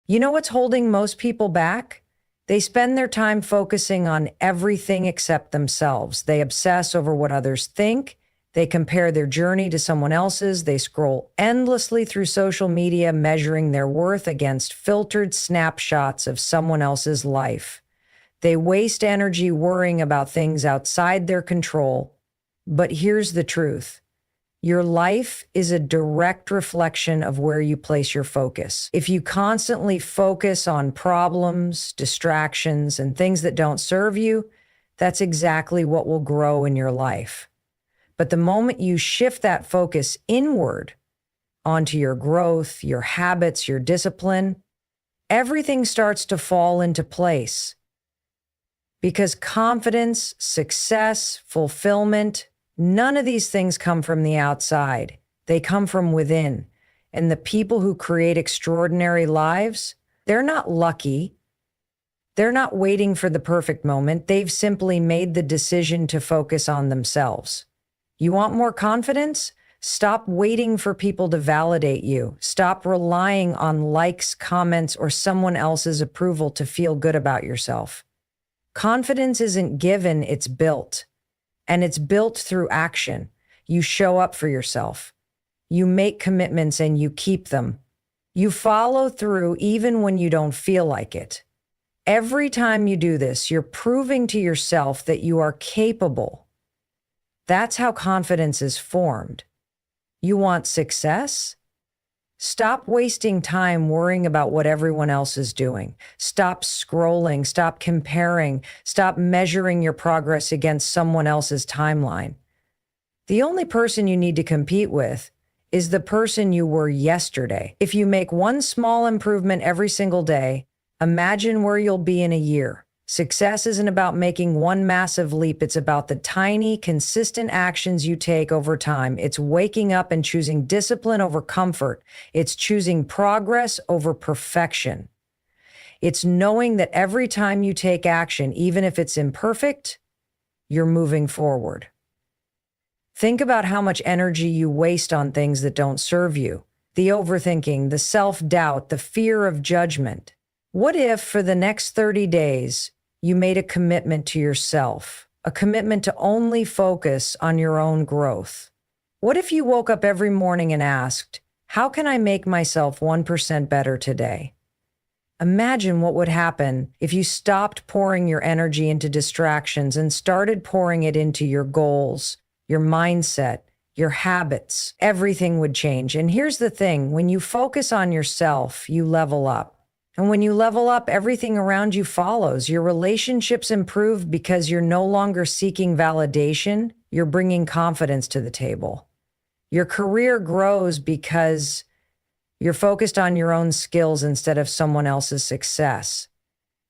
You know what's holding most people back? They spend their time focusing on everything except themselves. They obsess over what others think. They compare their journey to someone else's. They scroll endlessly through social media, measuring their worth against filtered snapshots of someone else's life. They waste energy worrying about things outside their control. But here's the truth. Your life is a direct reflection of where you place your focus. If you constantly focus on problems, distractions, and things that don't serve you, that's exactly what will grow in your life. But the moment you shift that focus inward onto your growth, your habits, your discipline, everything starts to fall into place. Because confidence, success, fulfillment, none of these things come from the outside. They come from within. And the people who create extraordinary lives, they're not lucky. They're not waiting for the perfect moment. They've simply made the decision to focus on themselves. You want more confidence? Stop waiting for people to validate you. Stop relying on likes, comments, or someone else's approval to feel good about yourself. Confidence isn't given, it's built. And it's built through action. You show up for yourself. You make commitments and you keep them. You follow through even when you don't feel like it. Every time you do this, you're proving to yourself that you are capable. That's how confidence is formed. You want success? Stop wasting time worrying about what everyone else is doing. Stop scrolling, stop comparing, stop measuring your progress against someone else's timeline. The only person you need to compete with is the person you were yesterday. If you make one small improvement every single day, imagine where you'll be in a year. Success isn't about making one massive leap. It's about the tiny, consistent actions you take over time. It's waking up and choosing discipline over comfort. It's choosing progress over perfection. It's knowing that every time you take action, even if it's imperfect, you're moving forward. Think about how much energy you waste on things that don't serve you. The overthinking, the self-doubt, the fear of judgment. What if for the next 30 days, you made a commitment to yourself, a commitment to only focus on your own growth? What if you woke up every morning and asked, how can I make myself 1% better today? Imagine what would happen if you stopped pouring your energy into distractions and started pouring it into your goals, your mindset, your habits. Everything would change. And here's the thing, when you focus on yourself, you level up. And when you level up, everything around you follows. Your relationships improve because you're no longer seeking validation. You're bringing confidence to the table. Your career grows because you're focused on your own skills instead of someone else's success.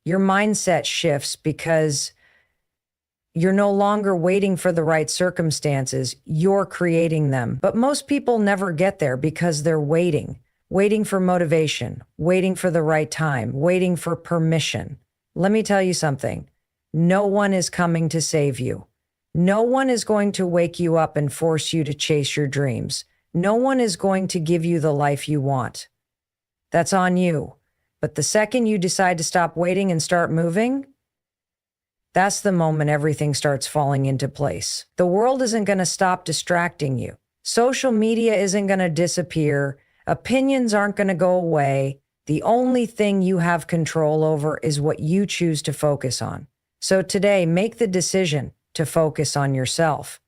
Your mindset shifts because you're no longer waiting for the right circumstances. You're creating them. But most people never get there because they're waiting. Waiting for motivation, waiting for the right time, waiting for permission. Let me tell you something. No one is coming to save you. No one is going to wake you up and force you to chase your dreams. No one is going to give you the life you want. That's on you. But the second you decide to stop waiting and start moving, that's the moment everything starts falling into place. The world isn't going to stop distracting you. Social media isn't going to disappear. Opinions aren't going to go away. The only thing you have control over is what you choose to focus on. So today, make the decision to focus on yourself.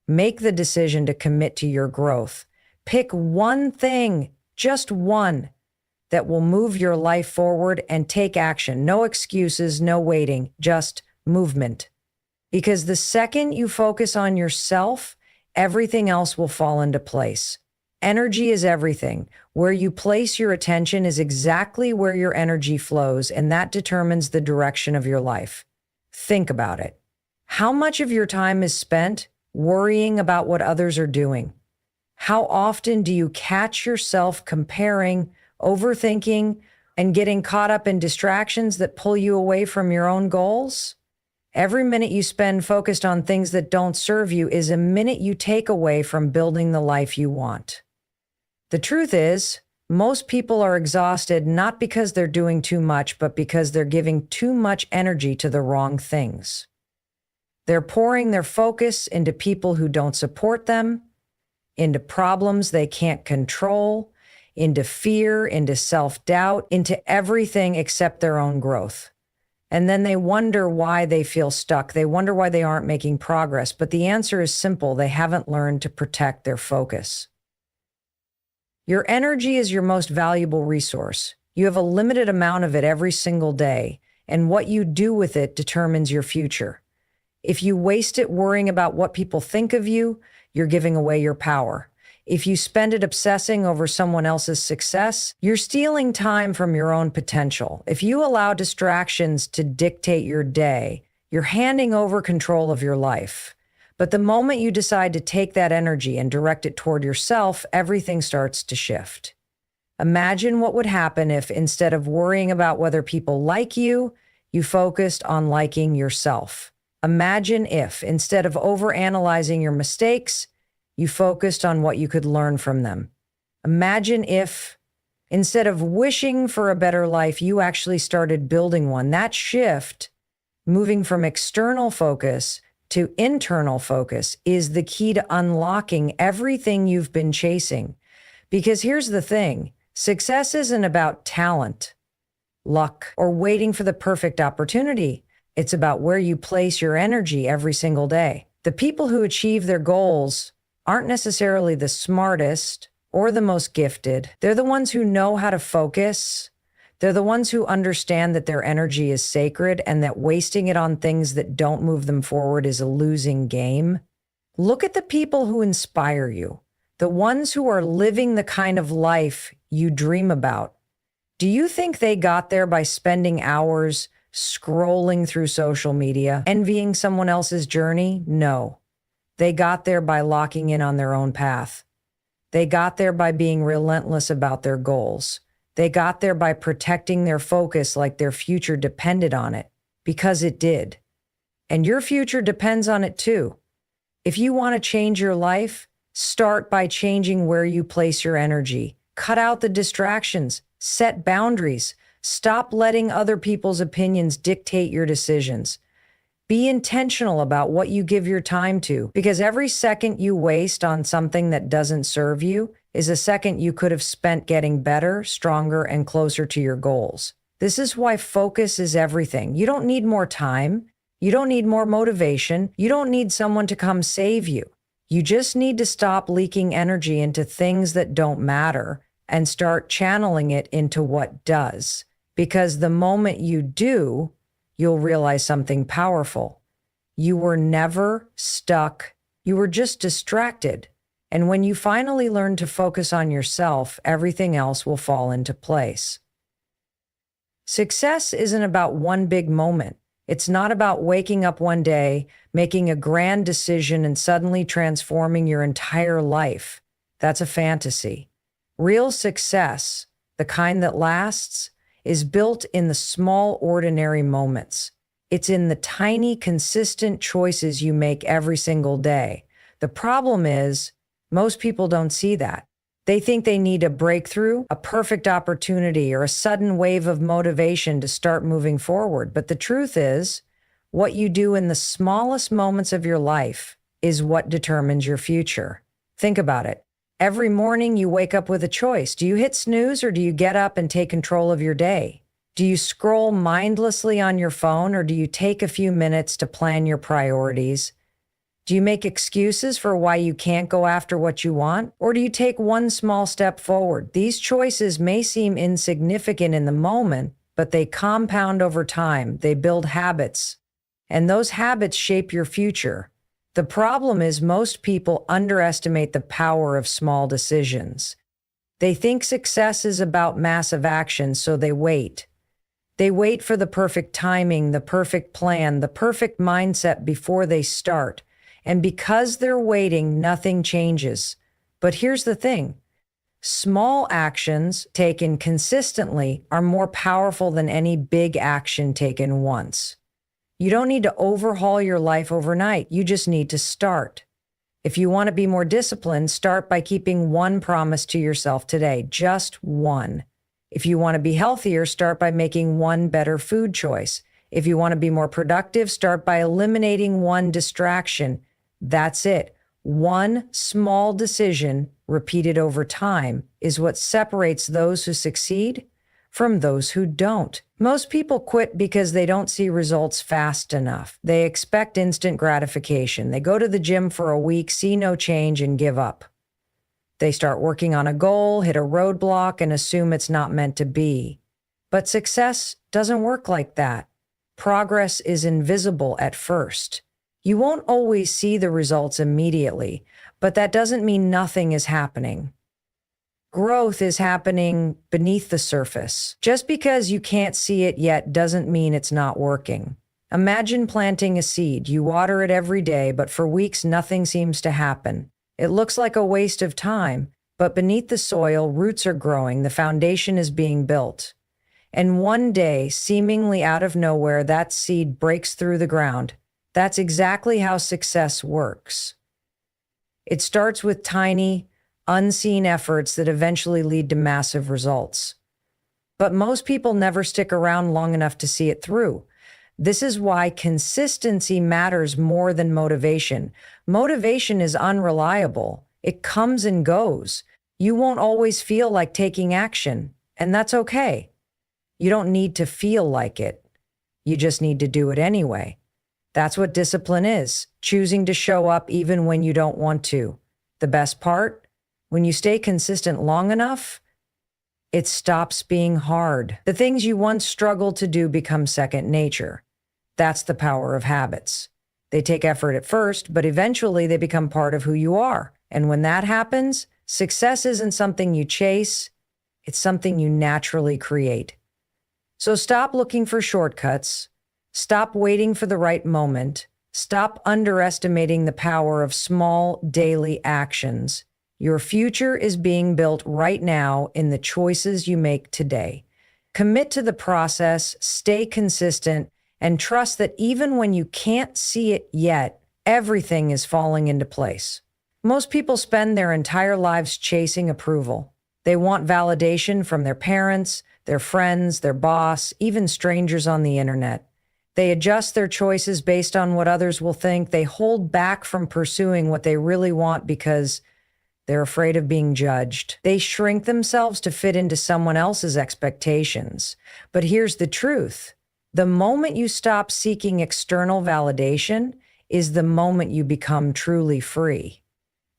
Make the decision to commit to your growth. Pick one thing, just one, that will move your life forward and take action. No excuses, no waiting, just movement. Because the second you focus on yourself, everything else will fall into place. Energy is everything. Where you place your attention is exactly where your energy flows, and that determines the direction of your life. Think about it. How much of your time is spent worrying about what others are doing? How often do you catch yourself comparing, overthinking, and getting caught up in distractions that pull you away from your own goals? Every minute you spend focused on things that don't serve you is a minute you take away from building the life you want. The truth is, Most people are exhausted not because they're doing too much, but because they're giving too much energy to the wrong things. They're pouring their focus into people who don't support them, into problems they can't control, into fear, into self-doubt, into everything except their own growth. And then they wonder why they feel stuck. They wonder why they aren't making progress. But the answer is simple. They haven't learned to protect their focus. Your energy is your most valuable resource. You have a limited amount of it every single day, and what you do with it determines your future. If you waste it worrying about what people think of you, you're giving away your power. If you spend it obsessing over someone else's success, you're stealing time from your own potential. If you allow distractions to dictate your day, you're handing over control of your life. But the moment you decide to take that energy and direct it toward yourself, everything starts to shift. Imagine what would happen if, instead of worrying about whether people like you, you focused on liking yourself. Imagine if, instead of overanalyzing your mistakes, you focused on what you could learn from them. Imagine if, instead of wishing for a better life, you actually started building one. That shift, moving from external focus to internal focus, is the key to unlocking everything you've been chasing. Because here's the thing, success isn't about talent, luck, or waiting for the perfect opportunity. It's about where you place your energy every single day. The people who achieve their goals aren't necessarily the smartest or the most gifted. They're the ones who know how to focus. They're the ones who understand that their energy is sacred and that wasting it on things that don't move them forward is a losing game. Look at the people who inspire you, the ones who are living the kind of life you dream about. Do you think they got there by spending hours scrolling through social media, envying someone else's journey? No. They got there by locking in on their own path. They got there by being relentless about their goals. They got there by protecting their focus like their future depended on it, because it did. And your future depends on it too. If you want to change your life, start by changing where you place your energy. Cut out the distractions, set boundaries, stop letting other people's opinions dictate your decisions. Be intentional about what you give your time to, because every second you waste on something that doesn't serve you is a second you could have spent getting better, stronger, and closer to your goals. This is why focus is everything. You don't need more time. You don't need more motivation. You don't need someone to come save you. You just need to stop leaking energy into things that don't matter and start channeling it into what does. Because the moment you do, you'll realize something powerful. You were never stuck. You were just distracted. And when you finally learn to focus on yourself, everything else will fall into place. Success isn't about one big moment. It's not about waking up one day, making a grand decision, and suddenly transforming your entire life. That's a fantasy. Real success, the kind that lasts, is built in the small, ordinary moments. It's in the tiny, consistent choices you make every single day. The problem is, most people don't see that. They think they need a breakthrough, a perfect opportunity, or a sudden wave of motivation to start moving forward. But the truth is, what you do in the smallest moments of your life is what determines your future. Think about it. Every morning you wake up with a choice. Do you hit snooze or do you get up and take control of your day? Do you scroll mindlessly on your phone or do you take a few minutes to plan your priorities? Do you make excuses for why you can't go after what you want? Or do you take one small step forward? These choices may seem insignificant in the moment, but they compound over time. They build habits, and those habits shape your future. The problem is most people underestimate the power of small decisions. They think success is about massive action, so they wait. They wait for the perfect timing, the perfect plan, the perfect mindset before they start. And because they're waiting, nothing changes. But here's the thing. Small actions taken consistently are more powerful than any big action taken once. You don't need to overhaul your life overnight. You just need to start. If you want to be more disciplined, start by keeping one promise to yourself today, just one. If you want to be healthier, start by making one better food choice. If you want to be more productive, start by eliminating one distraction. That's it. One small decision repeated over time is what separates those who succeed from those who don't. Most people quit because they don't see results fast enough. They expect instant gratification. They go to the gym for a week, see no change, and give up. They start working on a goal, hit a roadblock, and assume it's not meant to be. But success doesn't work like that. Progress is invisible at first. You won't always see the results immediately, but that doesn't mean nothing is happening. Growth is happening beneath the surface. Just because you can't see it yet doesn't mean it's not working. Imagine planting a seed. You water it every day, but for weeks nothing seems to happen. It looks like a waste of time, but beneath the soil, roots are growing, the foundation is being built. And one day, seemingly out of nowhere, that seed breaks through the ground. That's exactly how success works. It starts with tiny, unseen efforts that eventually lead to massive results. But most people never stick around long enough to see it through. This is why consistency matters more than motivation. Motivation is unreliable. It comes and goes. You won't always feel like taking action, and that's okay. You don't need to feel like it. You just need to do it anyway. That's what discipline is, choosing to show up even when you don't want to. The best part? When you stay consistent long enough, it stops being hard. The things you once struggled to do become second nature. That's the power of habits. They take effort at first, but eventually they become part of who you are. And when that happens, success isn't something you chase, it's something you naturally create. So stop looking for shortcuts. Stop waiting for the right moment. Stop underestimating the power of small daily actions. Your future is being built right now in the choices you make today. Commit to the process, stay consistent, and trust that even when you can't see it yet, everything is falling into place. Most people spend their entire lives chasing approval. They want validation from their parents, their friends, their boss, even strangers on the internet. They adjust their choices based on what others will think. They hold back from pursuing what they really want because they're afraid of being judged. They shrink themselves to fit into someone else's expectations. But here's the truth. The moment you stop seeking external validation is the moment you become truly free.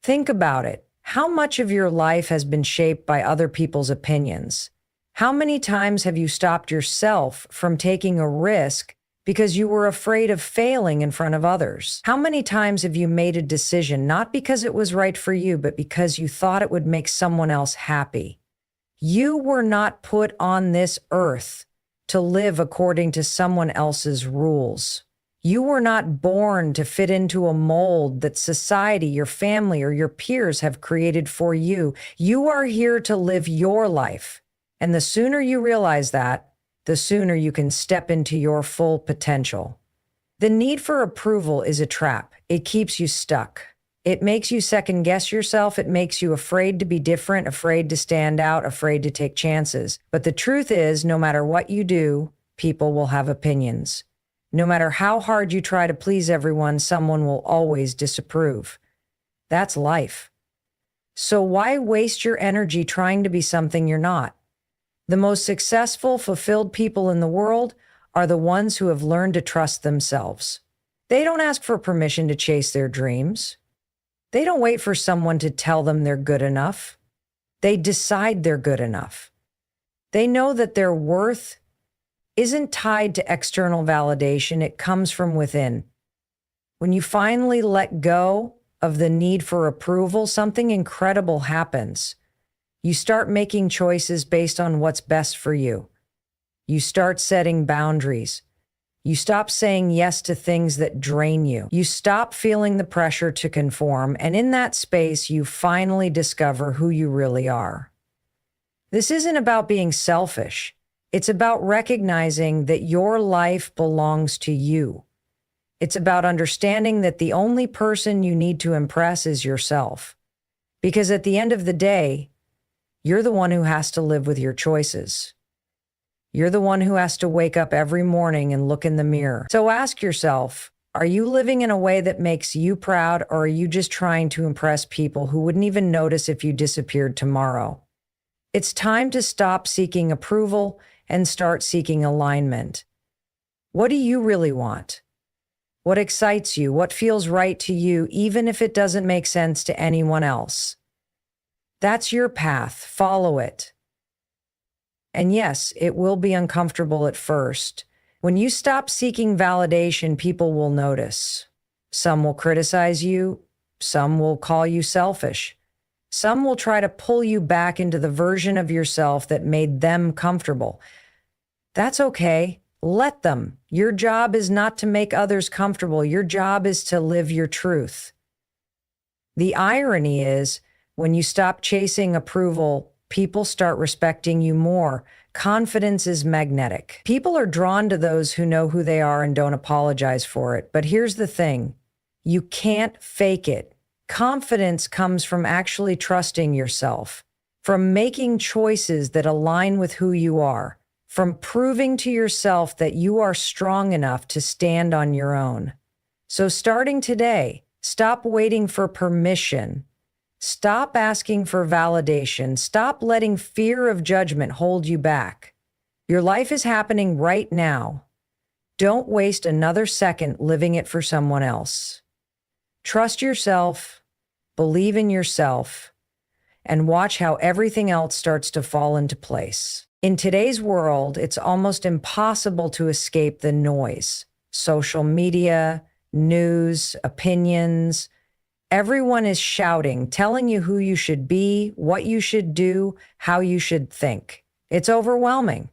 Think about it. How much of your life has been shaped by other people's opinions? How many times have you stopped yourself from taking a risk because you were afraid of failing in front of others? How many times have you made a decision not because it was right for you, but because you thought it would make someone else happy? You were not put on this earth to live according to someone else's rules. You were not born to fit into a mold that society, your family, or your peers have created for you. You are here to live your life. And the sooner you realize that, the sooner you can step into your full potential. The need for approval is a trap. It keeps you stuck. It makes you second guess yourself. It makes you afraid to be different, afraid to stand out, afraid to take chances. But the truth is, no matter what you do, people will have opinions. No matter how hard you try to please everyone, someone will always disapprove. That's life. So why waste your energy trying to be something you're not? The most successful, fulfilled people in the world are the ones who have learned to trust themselves. They don't ask for permission to chase their dreams. They don't wait for someone to tell them they're good enough. They decide they're good enough. They know that their worth isn't tied to external validation. It comes from within. When you finally let go of the need for approval, something incredible happens. You start making choices based on what's best for you. You start setting boundaries. You stop saying yes to things that drain you. You stop feeling the pressure to conform, and in that space, you finally discover who you really are. This isn't about being selfish. It's about recognizing that your life belongs to you. It's about understanding that the only person you need to impress is yourself. Because at the end of the day, you're the one who has to live with your choices. You're the one who has to wake up every morning and look in the mirror. So ask yourself, are you living in a way that makes you proud, or are you just trying to impress people who wouldn't even notice if you disappeared tomorrow? It's time to stop seeking approval and start seeking alignment. What do you really want? What excites you? What feels right to you, even if it doesn't make sense to anyone else? That's your path. Follow it. And yes, it will be uncomfortable at first. When you stop seeking validation, people will notice. Some will criticize you. Some will call you selfish. Some will try to pull you back into the version of yourself that made them comfortable. That's okay. Let them. Your job is not to make others comfortable. Your job is to live your truth. The irony is, when you stop chasing approval, people start respecting you more. Confidence is magnetic. People are drawn to those who know who they are and don't apologize for it. But here's the thing. You can't fake it. Confidence comes from actually trusting yourself, from making choices that align with who you are, from proving to yourself that you are strong enough to stand on your own. So starting today, stop waiting for permission. Stop asking for validation. Stop letting fear of judgment hold you back. Your life is happening right now. Don't waste another second living it for someone else. Trust yourself, believe in yourself, and watch how everything else starts to fall into place. In today's world, it's almost impossible to escape the noise. Social media, news, opinions. Everyone is shouting, telling you who you should be, what you should do, how you should think. It's overwhelming.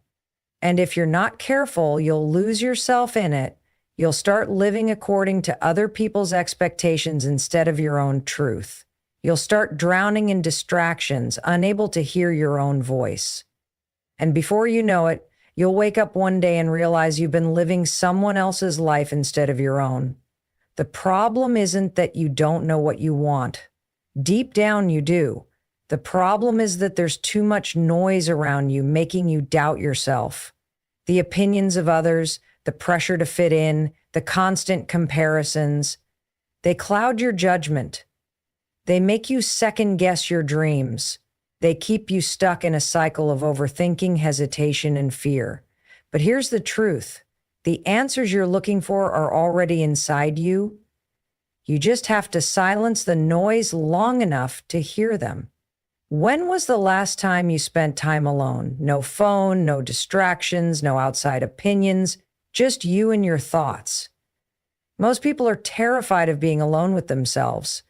And if you're not careful, you'll lose yourself in it. You'll start living according to other people's expectations instead of your own truth. You'll start drowning in distractions, unable to hear your own voice. And before you know it, you'll wake up one day and realize you've been living someone else's life instead of your own. The problem isn't that you don't know what you want. Deep down, you do. The problem is that there's too much noise around you, making you doubt yourself. The opinions of others, the pressure to fit in, the constant comparisons, they cloud your judgment. They make you second-guess your dreams. They keep you stuck in a cycle of overthinking, hesitation, and fear. But here's the truth. The answers you're looking for are already inside you. You just have to silence the noise long enough to hear them. When was the last time you spent time alone? No phone, no distractions, no outside opinions, just you and your thoughts. Most people are terrified of being alone with themselves.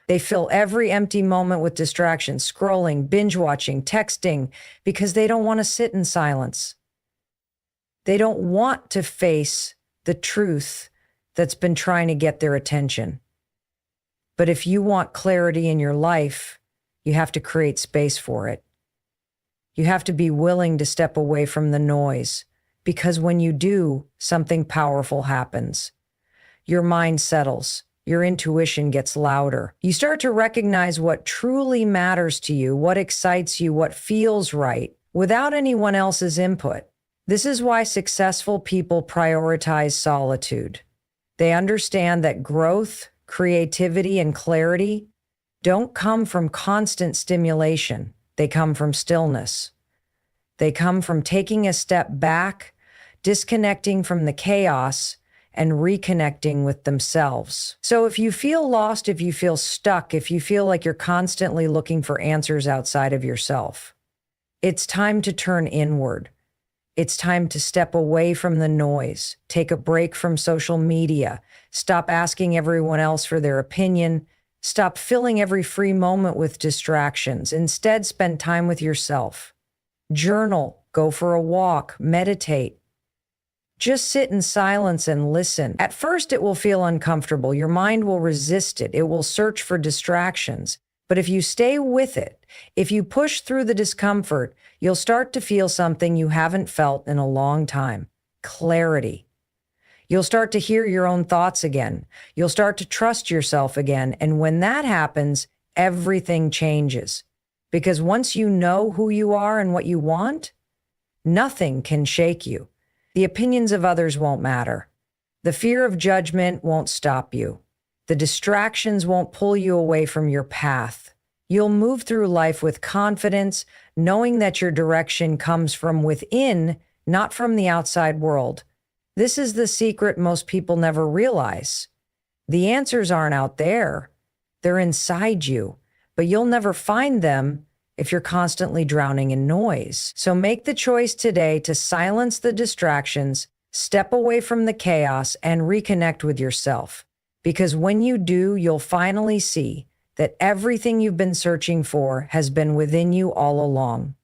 They fill every empty moment with distractions, scrolling, binge-watching, texting, because they don't want to sit in silence. They don't want to face the truth that's been trying to get their attention. But if you want clarity in your life, you have to create space for it. You have to be willing to step away from the noise, because when you do, something powerful happens. Your mind settles. Your intuition gets louder. You start to recognize what truly matters to you, what excites you, what feels right, without anyone else's input. This is why successful people prioritize solitude. They understand that growth, creativity, and clarity don't come from constant stimulation. They come from stillness. They come from taking a step back, disconnecting from the chaos, and reconnecting with themselves. So if you feel lost, if you feel stuck, if you feel like you're constantly looking for answers outside of yourself, it's time to turn inward. It's time to step away from the noise, take a break from social media, stop asking everyone else for their opinion, stop filling every free moment with distractions. Instead, spend time with yourself. Journal, go for a walk, meditate. Just sit in silence and listen. At first, it will feel uncomfortable. Your mind will resist it. It will search for distractions. But if you stay with it, if you push through the discomfort, you'll start to feel something you haven't felt in a long time: clarity. You'll start to hear your own thoughts again. You'll start to trust yourself again. And when that happens, everything changes. Because once you know who you are and what you want, nothing can shake you. The opinions of others won't matter. The fear of judgment won't stop you. The distractions won't pull you away from your path. You'll move through life with confidence, knowing that your direction comes from within, not from the outside world. This is the secret most people never realize. The answers aren't out there. They're inside you, but you'll never find them if you're constantly drowning in noise. So make the choice today to silence the distractions, step away from the chaos, and reconnect with yourself. Because when you do, you'll finally see that everything you've been searching for has been within you all along.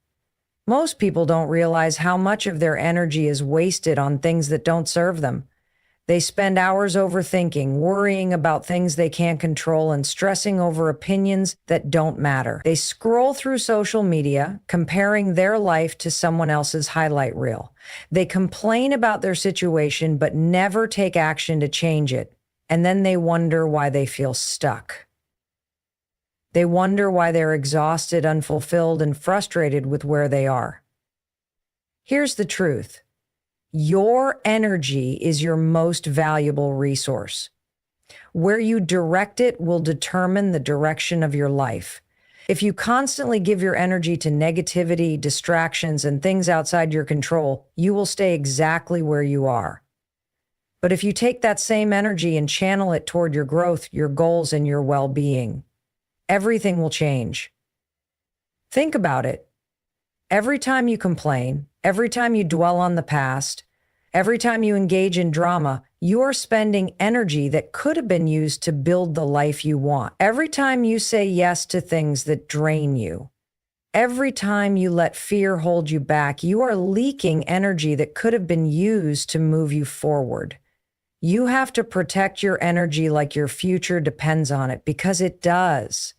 Most people don't realize how much of their energy is wasted on things that don't serve them. They spend hours overthinking, worrying about things they can't control, and stressing over opinions that don't matter. They scroll through social media, comparing their life to someone else's highlight reel. They complain about their situation, but never take action to change it. And then they wonder why they feel stuck. They wonder why they're exhausted, unfulfilled, and frustrated with where they are. Here's the truth. Your energy is your most valuable resource. Where you direct it will determine the direction of your life. If you constantly give your energy to negativity, distractions, and things outside your control, you will stay exactly where you are. But if you take that same energy and channel it toward your growth, your goals, and your well-being, everything will change. Think about it. Every time you complain, every time you dwell on the past, every time you engage in drama, you are spending energy that could have been used to build the life you want. Every time you say yes to things that drain you, every time you let fear hold you back, you are leaking energy that could have been used to move you forward. You have to protect your energy like your future depends on it, because it does.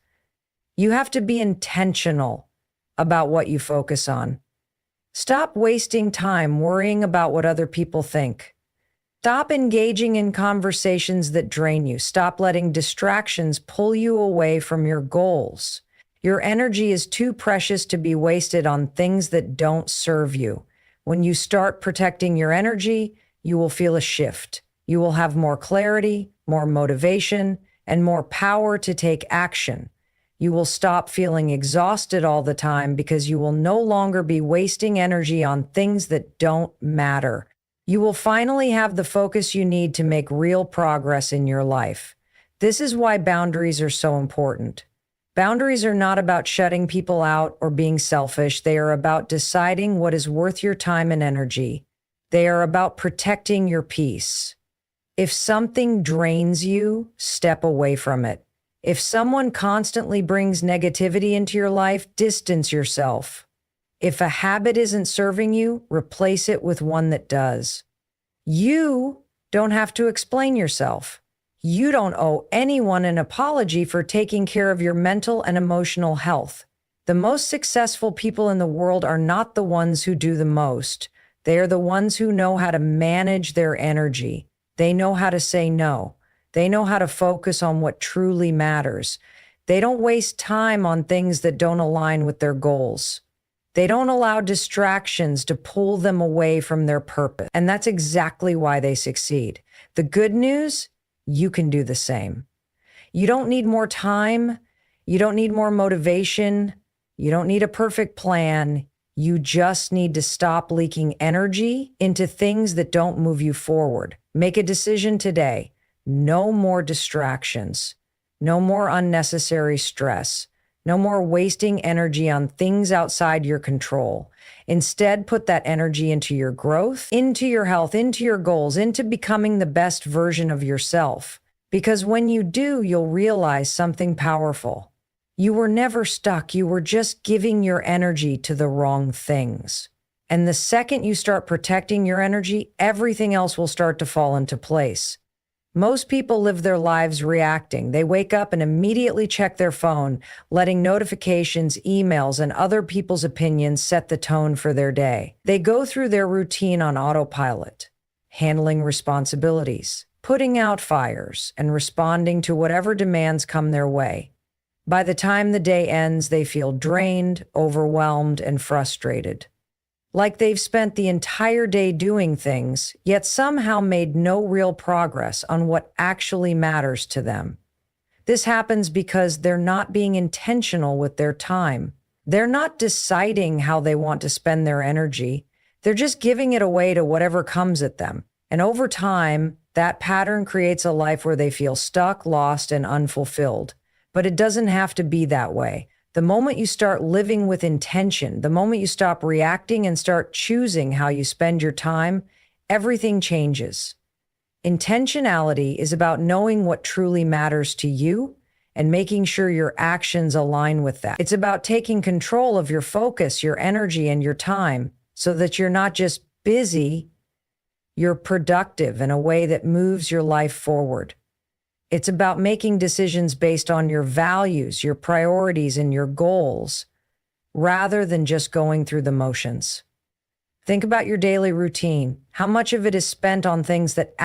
You have to be intentional about what you focus on. Stop wasting time worrying about what other people think. Stop engaging in conversations that drain you. Stop letting distractions pull you away from your goals. Your energy is too precious to be wasted on things that don't serve you. When you start protecting your energy, you will feel a shift. You will have more clarity, more motivation, and more power to take action. You will stop feeling exhausted all the time because you will no longer be wasting energy on things that don't matter. You will finally have the focus you need to make real progress in your life. This is why boundaries are so important. Boundaries are not about shutting people out or being selfish. They are about deciding what is worth your time and energy. They are about protecting your peace. If something drains you, step away from it. If someone constantly brings negativity into your life, distance yourself. If a habit isn't serving you, replace it with one that does. You don't have to explain yourself. You don't owe anyone an apology for taking care of your mental and emotional health. The most successful people in the world are not the ones who do the most. They are the ones who know how to manage their energy. They know how to say no. They know how to focus on what truly matters. They don't waste time on things that don't align with their goals. They don't allow distractions to pull them away from their purpose. And that's exactly why they succeed. The good news, you can do the same. You don't need more time. You don't need more motivation. You don't need a perfect plan. You just need to stop leaking energy into things that don't move you forward. Make a decision today. No more distractions. No more unnecessary stress. No more wasting energy on things outside your control. Instead, put that energy into your growth, into your health, into your goals, into becoming the best version of yourself. Because when you do, you'll realize something powerful. You were never stuck. You were just giving your energy to the wrong things. And the second you start protecting your energy, everything else will start to fall into place. Most people live their lives reacting. They wake up and immediately check their phone, letting notifications, emails, and other people's opinions set the tone for their day. They go through their routine on autopilot. handling responsibilities, putting out fires, and responding to whatever demands come their way. By the time the day ends, they feel drained, overwhelmed, and frustrated. Like they've spent the entire day doing things, yet somehow made no real progress on what actually matters to them. This happens because they're not being intentional with their time. They're not deciding how they want to spend their energy. They're just giving it away to whatever comes at them. And over time, that pattern creates a life where they feel stuck, lost, and unfulfilled. But it doesn't have to be that way. The moment you start living with intention, the moment you stop reacting and start choosing how you spend your time, everything changes. Intentionality is about knowing what truly matters to you and making sure your actions align with that. It's about taking control of your focus, your energy, and your time so that you're not just busy, you're productive in a way that moves your life forward. It's about making decisions based on your values, your priorities, and your goals, rather than just going through the motions. Think about your daily routine. How much of it is spent on things that